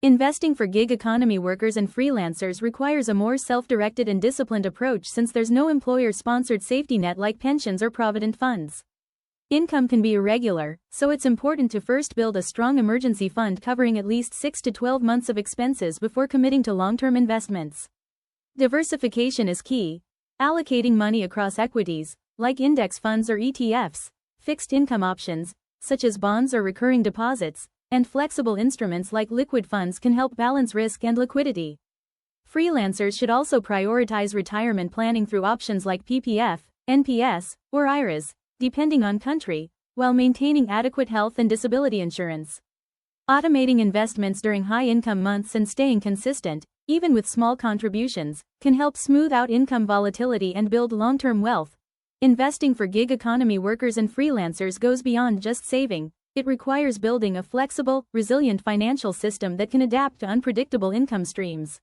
Investing for gig economy workers and freelancers requires a more self-directed and disciplined approach since there's no employer-sponsored safety net like pensions or provident funds. Income can be irregular, so it's important to first build a strong emergency fund covering at least 6 to 12 months of expenses before committing to long-term investments. Diversification is key. Allocating money across equities, like index funds or ETFs, fixed income options, such as bonds or recurring deposits, and flexible instruments like liquid funds can help balance risk and liquidity. Freelancers should also prioritize retirement planning through options like PPF, NPS, or IRAs, depending on country, while maintaining adequate health and disability insurance. Automating investments during high-income months and staying consistent, even with small contributions, can help smooth out income volatility and build long-term wealth. Investing for gig economy workers and freelancers goes beyond just saving. It requires building a flexible, resilient financial system that can adapt to unpredictable income streams.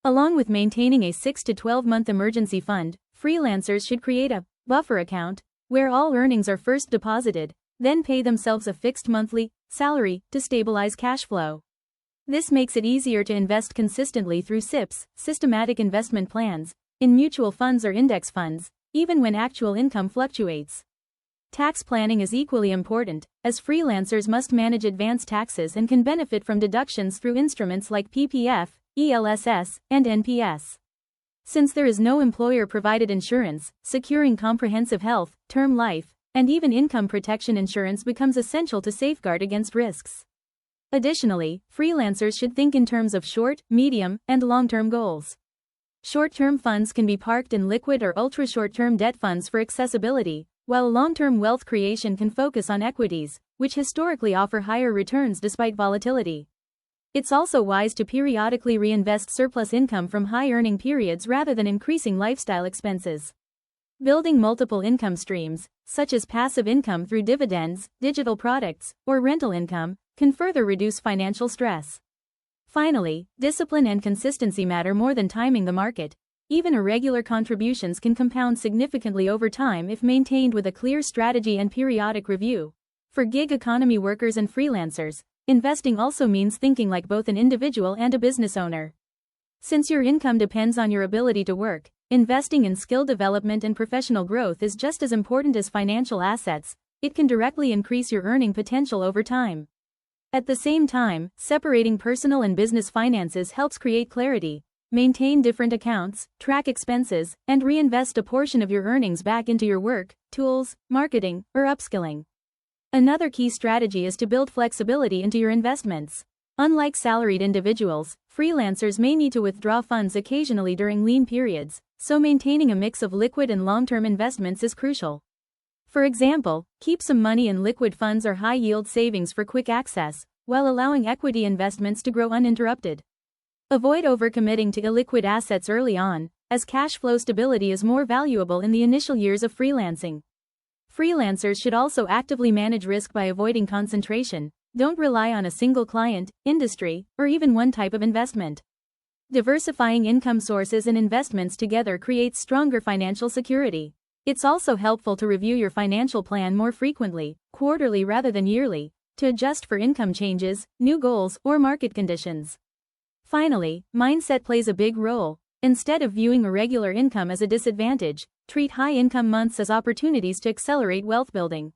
Along with maintaining a 6 to 12-month emergency fund, freelancers should create a buffer account where all earnings are first deposited, then pay themselves a fixed monthly salary to stabilize cash flow. This makes it easier to invest consistently through SIPs, systematic investment plans, in mutual funds or index funds, even when actual income fluctuates. Tax planning is equally important, as freelancers must manage advance taxes and can benefit from deductions through instruments like PPF, ELSS, and NPS. Since there is no employer-provided insurance, securing comprehensive health, term life, and even income protection insurance becomes essential to safeguard against risks. Additionally, freelancers should think in terms of short, medium, and long-term goals. Short-term funds can be parked in liquid or ultra-short-term debt funds for accessibility, while long-term wealth creation can focus on equities, which historically offer higher returns despite volatility. It's also wise to periodically reinvest surplus income from high-earning periods rather than increasing lifestyle expenses. Building multiple income streams, such as passive income through dividends, digital products, or rental income, can further reduce financial stress. Finally, discipline and consistency matter more than timing the market. Even irregular contributions can compound significantly over time if maintained with a clear strategy and periodic review. For gig economy workers and freelancers, investing also means thinking like both an individual and a business owner. Since your income depends on your ability to work, investing in skill development and professional growth is just as important as financial assets. It can directly increase your earning potential over time. At the same time, separating personal and business finances helps create clarity. Maintain different accounts, track expenses, and reinvest a portion of your earnings back into your work, tools, marketing, or upskilling. Another key strategy is to build flexibility into your investments. Unlike salaried individuals, freelancers may need to withdraw funds occasionally during lean periods, so maintaining a mix of liquid and long-term investments is crucial. For example, keep some money in liquid funds or high-yield savings for quick access, while allowing equity investments to grow uninterrupted. Avoid overcommitting to illiquid assets early on, as cash flow stability is more valuable in the initial years of freelancing. Freelancers should also actively manage risk by avoiding concentration. Don't rely on a single client, industry, or even one type of investment. Diversifying income sources and investments together creates stronger financial security. It's also helpful to review your financial plan more frequently, quarterly rather than yearly, to adjust for income changes, new goals, or market conditions. Finally, mindset plays a big role. Instead of viewing irregular income as a disadvantage, treat high-income months as opportunities to accelerate wealth building.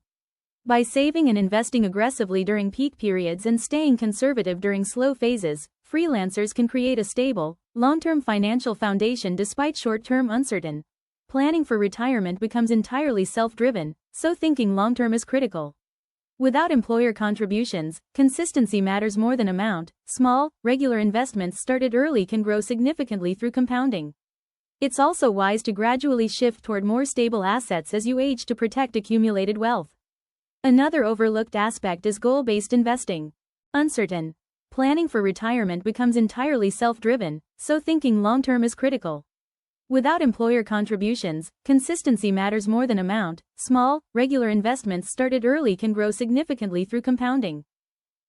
By saving and investing aggressively during peak periods and staying conservative during slow phases, freelancers can create a stable, long-term financial foundation despite short-term uncertainty. Planning for retirement becomes entirely self-driven, so thinking long-term is critical. Without employer contributions, consistency matters more than amount. Small, regular investments started early can grow significantly through compounding. It's also wise to gradually shift toward more stable assets as you age to protect accumulated wealth. Another overlooked aspect is goal-based investing. Uncertain planning for retirement becomes entirely self-driven, so thinking long-term is critical. Without employer contributions, consistency matters more than amount. Small, regular investments started early can grow significantly through compounding.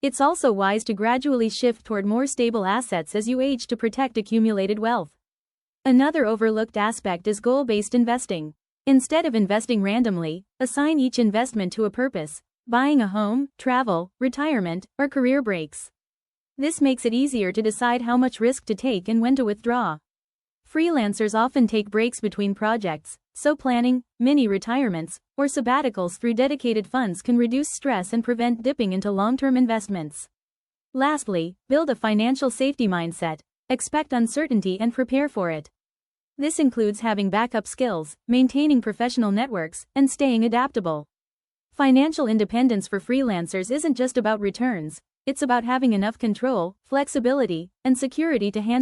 It's also wise to gradually shift toward more stable assets as you age to protect accumulated wealth. Another overlooked aspect is goal-based investing. Instead of investing randomly, assign each investment to a purpose: buying a home, travel, retirement, or career breaks. This makes it easier to decide how much risk to take and when to withdraw. Freelancers often take breaks between projects, so planning, mini-retirements, or sabbaticals through dedicated funds can reduce stress and prevent dipping into long-term investments. Lastly, build a financial safety mindset. Expect uncertainty and prepare for it. This includes having backup skills, maintaining professional networks, and staying adaptable. Financial independence for freelancers isn't just about returns, it's about having enough control, flexibility, and security to handle